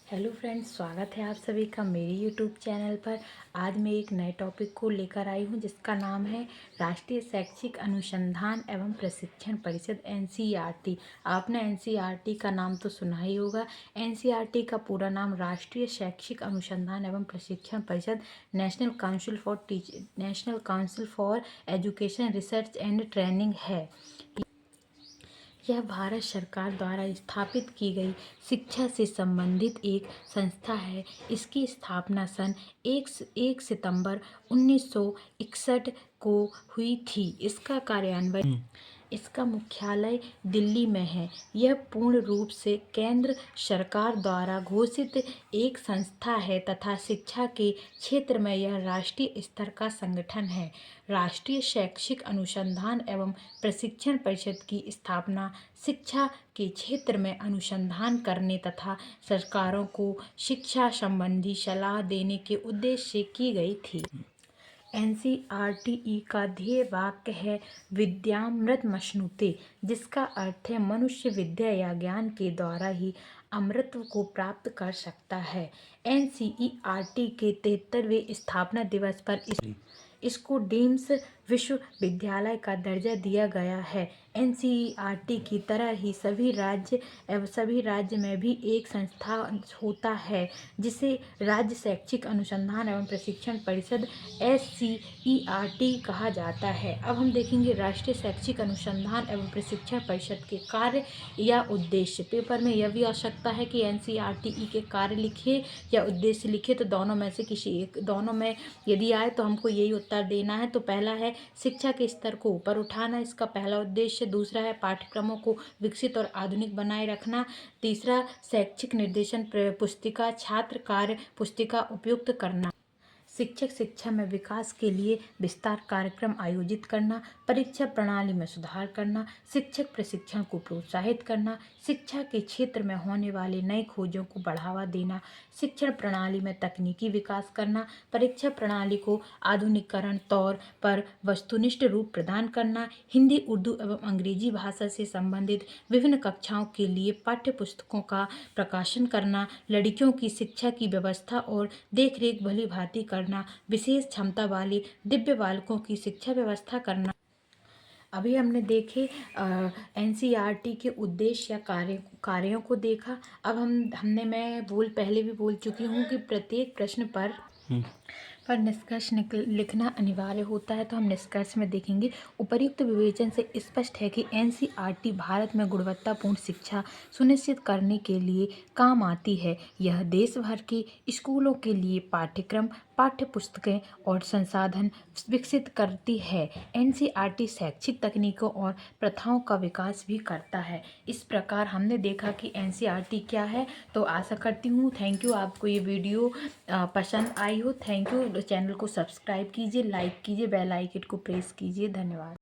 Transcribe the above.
Hello friends, स्वागत है आप सभी का मेरे यूट्यूब चैनल पर। आज मैं एक नए टॉपिक को लेकर आई हूं जिसका नाम है राष्ट्रीय शैक्षिक अनुसंधान एवं प्रशिक्षण परिषद एनसीईआरटी। आपने एनसीईआरटी का नाम तो सुना ही होगा। एनसीईआरटी का पूरा नाम राष्ट्रीय शैक्षिक अनुसंधान एवं प्रशिक्षण परिषद national council for education research and training है। यह भारत सरकार द्वारा स्थापित की गई शिक्षा से संबंधित एक संस्था है। इसकी स्थापना सन 1 सितंबर 1961 को हुई थी। इसका मुख्यालय दिल्ली में है। यह पूर्ण रूप से केंद्र सरकार द्वारा घोषित एक संस्था है तथा शिक्षा के क्षेत्र में यह राष्ट्रीय स्तर का संगठन है। राष्ट्रीय शैक्षिक अनुसंधान एवं प्रशिक्षण परिषद की स्थापना शिक्षा के क्षेत्र में अनुसंधान करने तथा सरकारों को शिक्षा संबंधी सलाह देने के उद्देश्य से की गई थी। एनसीईआरटी का ध्येय वाक्य है विद्यामृतमश्नुते, जिसका अर्थ है मनुष्य विद्या या ज्ञान के द्वारा ही अमृतत्व को प्राप्त कर सकता है। एनसीईआरटी के 73वें स्थापना दिवस पर इसको डीम्स विश्वविद्यालय का दर्जा दिया गया है। एनसीईआरटी की तरह ही सभी राज्य में भी एक संस्था होता है जिसे राज्य शैक्षिक अनुसंधान एवं प्रशिक्षण परिषद एससीईआरटी कहा जाता है। अब हम देखेंगे राष्ट्रीय शैक्षिक अनुसंधान एवं प्रशिक्षण परिषद के कार्य या उद्देश्य। पेपर में यह भी आ सकता है कि एनसीईआरटी के कार्य लिखिए या उद्देश्य लिखिए, तो दोनों में से किसी एक, दोनों में यदि आए तो हमको यही उत्तर देना है। तो पहला है शिक्षा के स्तर को ऊपर उठाना, इसका पहला उद्देश्य। दूसरा है पाठ्यक्रमों को विकसित और आधुनिक बनाए रखना। तीसरा शैक्षिक निर्देशन पुस्तिका छात्र कार्य पुस्तिका उपयुक्त करना। शिक्षक शिक्षा में विकास के लिए विस्तार कार्यक्रम आयोजित करना। परीक्षा प्रणाली में सुधार करना। शिक्षक प्रशिक्षण को प्रोत्साहित करना। शिक्षा के क्षेत्र में होने वाले नए खोजों को बढ़ावा देना। शिक्षण प्रणाली में तकनीकी विकास करना। परीक्षा प्रणाली को आधुनिकीकरण तौर पर वस्तुनिष्ठ रूप प्रदान करना। हिंदी, उर्दू एवं अंग्रेजी भाषा से संबंधित विभिन्न कक्षाओं के लिए पाठ्य पुस्तकों का प्रकाशन करना। लड़कियों की शिक्षा की व्यवस्था और देखरेख भली भांति करना। विशेष क्षमता वाले दिव्य बालकों की शिक्षा व्यवस्था करना। अभी हमने देखे एनसीईआरटी के उद्देश्य या कार्यों को देखा। अब मैं पहले भी बोल चुकी हूँ कि प्रत्येक प्रश्न पर निष्कर्ष लिखना अनिवार्य होता है। तो हम निष्कर्ष में देखेंगे उपर्युक्त विवेचन से स्पष्ट है कि एनसीईआरटी भारत में गुणवत्तापूर्ण शिक्षा सुनिश्चित करने के लिए काम आती है। यह देश भर के स्कूलों के लिए पाठ्यक्रम, पाठ्य पुस्तकें और संसाधन विकसित करती है। एनसीईआरटी शैक्षिक तकनीकों और प्रथाओं का विकास भी करता है। इस प्रकार हमने देखा कि एनसीईआरटी क्या है। तो आशा करती हूँ थैंक यू, आपको ये वीडियो पसंद आई हो। Thank you. चैनल को सब्सक्राइब कीजिए, लाइक कीजिए, बेल आइकन को प्रेस कीजिए। धन्यवाद।